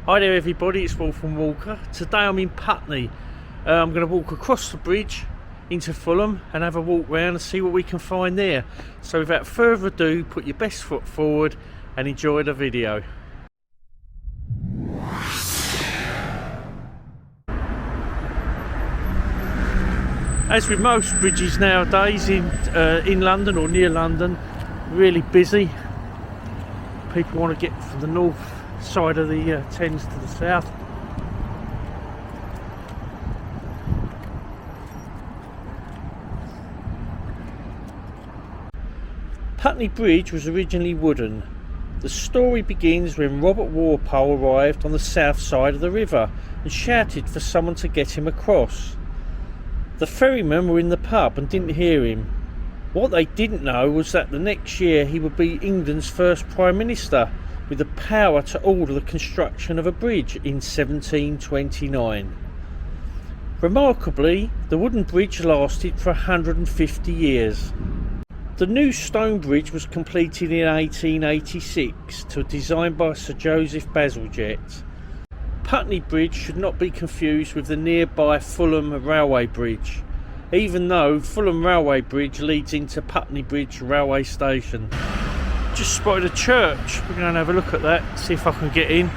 Hi there everybody, it's Wolf and Walker. Today I'm in Putney. I'm going to walk across the bridge into Fulham and have a walk round and see what we can find there. So without further ado, put your best foot forward and enjoy the video. As with most bridges nowadays in London or near London, really busy. People want to get from the north side of the Thames to the south. Putney Bridge was originally wooden. The story begins when Robert Walpole arrived on the south side of the river and shouted for someone to get him across. The ferrymen were in the pub and didn't hear him. What they didn't know was that the next year he would be England's first Prime Minister, with the power to order the construction of a bridge in 1729. Remarkably, the wooden bridge lasted for 150 years. The new stone bridge was completed in 1886, designed by Sir Joseph Bazalgette. Putney Bridge should not be confused with the nearby Fulham Railway Bridge, even though Fulham Railway Bridge leads into Putney Bridge railway station. Just spotted a church. We're going to have a look at that, see if I can get in.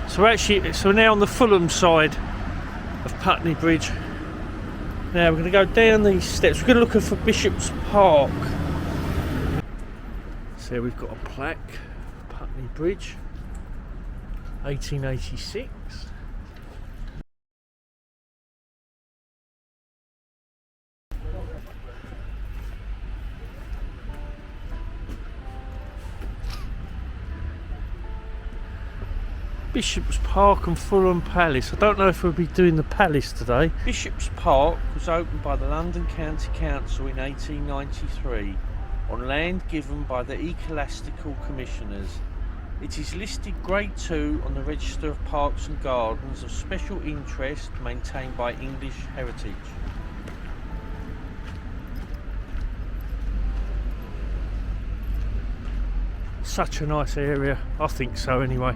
So we're now on the Fulham side of Putney Bridge. Now we're going to go down these steps. We're going to look for Bishop's Park. So we've got a plaque, Putney Bridge, 1886. Bishop's Park and Fulham Palace. I don't know if we'll be doing the Palace today. Bishop's Park was opened by the London County Council in 1893 on land given by the Ecclesiastical Commissioners. It is listed Grade 2 on the Register of Parks and Gardens of Special Interest maintained by English Heritage. Such a nice area, I think so anyway.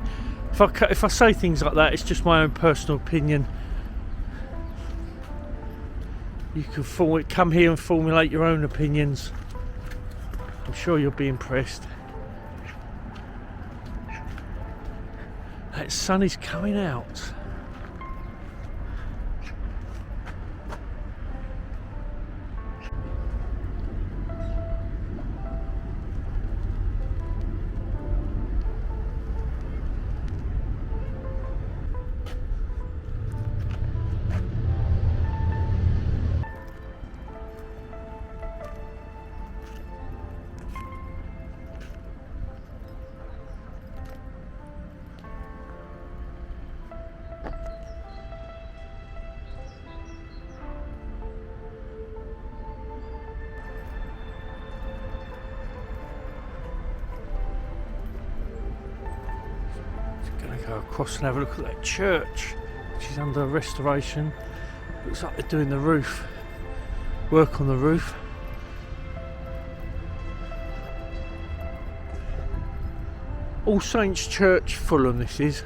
If I say things like that, it's just my own personal opinion. You can come here and formulate your own opinions. I'm sure you'll be impressed. That sun is coming out. Go across and have a look at that church, which is under restoration. Looks like they're doing the roof, work on the roof. All Saints Church, Fulham this is.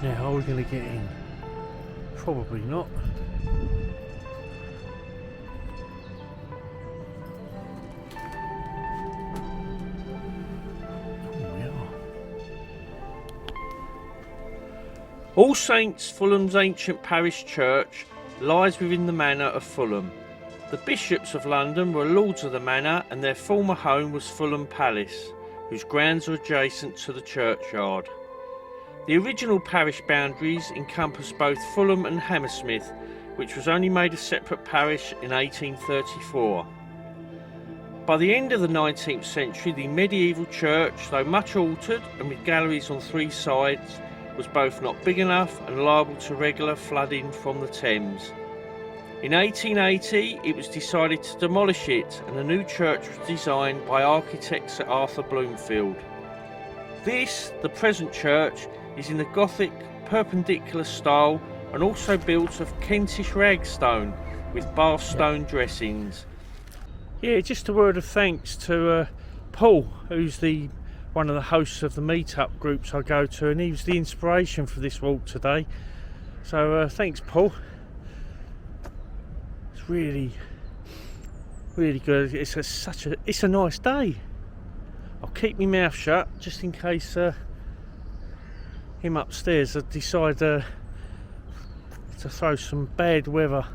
Now, how are we going to get in? Probably not. Oh, we are. All Saints, Fulham's ancient parish church, lies within the manor of Fulham. The bishops of London were lords of the manor, and their former home was Fulham Palace, whose grounds are adjacent to the churchyard. The original parish boundaries encompass both Fulham and Hammersmith, which was only made a separate parish in 1834. By the end of the 19th century, the medieval church, though much altered and with galleries on three sides, was both not big enough and liable to regular flooding from the Thames. In 1880 it was decided to demolish it and a new church was designed by architect Sir Arthur Bloomfield. This, the present church, is in the Gothic Perpendicular style and also built of Kentish ragstone with Bath stone dressings. Yeah, just a word of thanks to Paul, who's one of the hosts of the meetup groups I go to, and he was the inspiration for this walk today. So thanks, Paul. It's really good. It's a nice day. I'll keep my mouth shut just in case him upstairs decide to throw some bad weather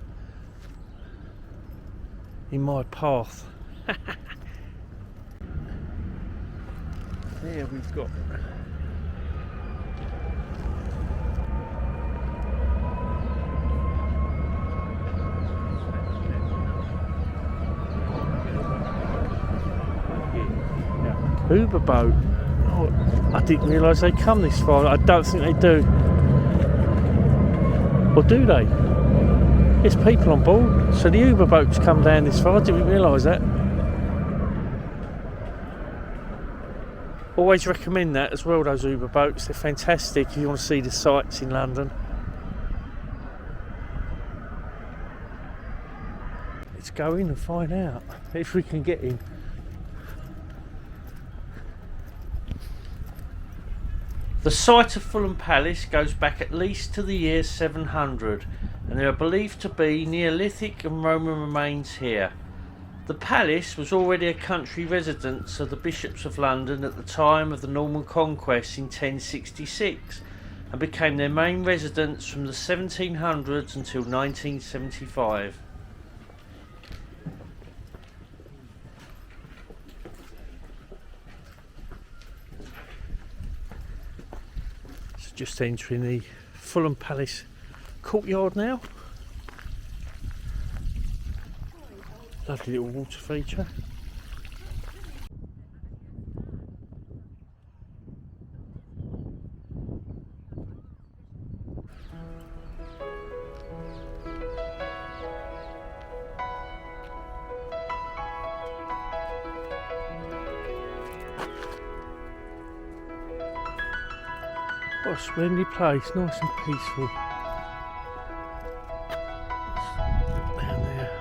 in my path. There we've got Uber boat. Oh, I didn't realise they come this far. I don't think they do. Or do they? There's people on board. So the Uber boats come down this far. I didn't realise that. Always recommend that as well, those Uber boats. They're fantastic if you want to see the sights in London. Let's go in and find out if we can get in. The site of Fulham Palace goes back at least to the year 700 and there are believed to be Neolithic and Roman remains here. The palace was already a country residence of the bishops of London at the time of the Norman conquest in 1066 and became their main residence from the 1700s until 1975. Just entering the Fulham Palace courtyard now. Lovely little water feature. What a splendid place, nice and peaceful. Down there.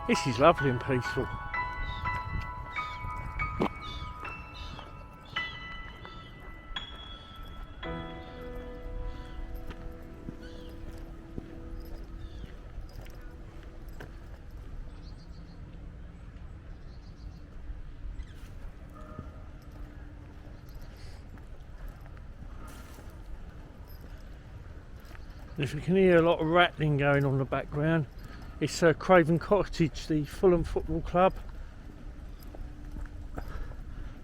This is lovely and peaceful. If you can hear a lot of rattling going on in the background, it's Craven Cottage, the Fulham Football Club.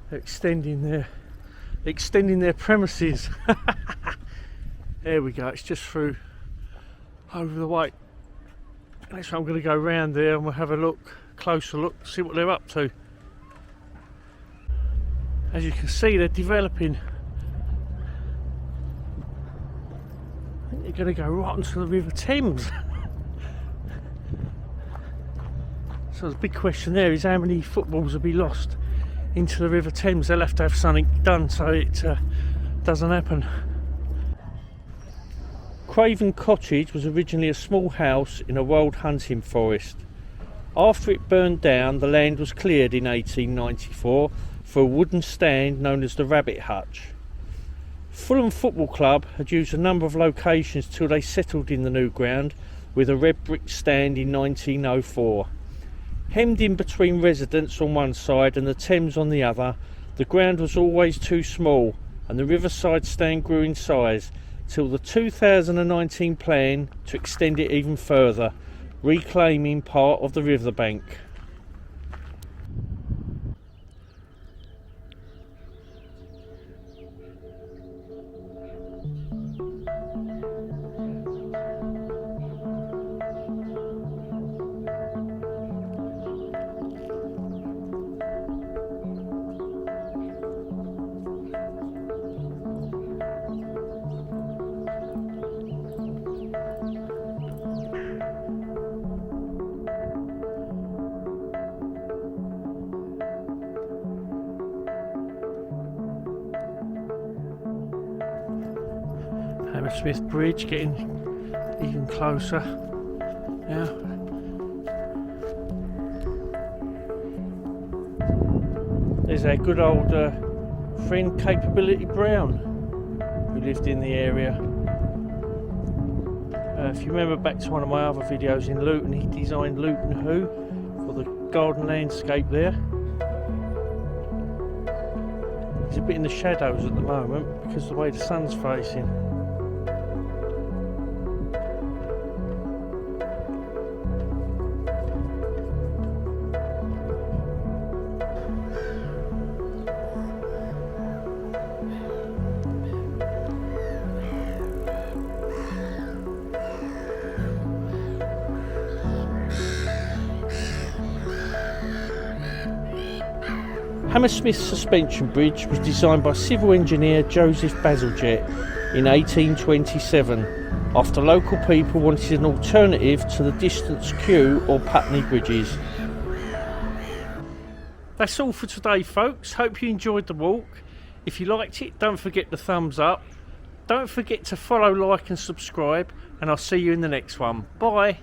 They're extending their premises. There we go. It's just through over the way. Next, I'm going to go round there and we'll have a closer look, see what they're up to. As you can see, they're developing. I think they're going to go right onto the River Thames. So the big question there is how many footballs will be lost into the River Thames. They'll have to have something done so it doesn't happen. Craven Cottage was originally a small house in a wild hunting forest. After it burned down, the land was cleared in 1894 for a wooden stand known as the Rabbit Hutch. Fulham Football Club had used a number of locations till they settled in the new ground with a red brick stand in 1904. Hemmed in between residents on one side and the Thames on the other, the ground was always too small and the riverside stand grew in size till the 2019 plan to extend it even further, reclaiming part of the riverbank. Hammersmith Bridge getting even closer now. There's our good old friend Capability Brown who lived in the area. If you remember back to one of my other videos in Luton, he designed Luton Hoo for the garden landscape there. He's a bit in the shadows at the moment because of the way the sun's facing. Hammersmith Suspension Bridge was designed by civil engineer Joseph Bazalgette in 1827 after local people wanted an alternative to the distance Kew or Putney bridges. That's all for today, folks. Hope you enjoyed the walk. If you liked it, don't forget the thumbs up. Don't forget to follow, like and subscribe, and I'll see you in the next one. Bye.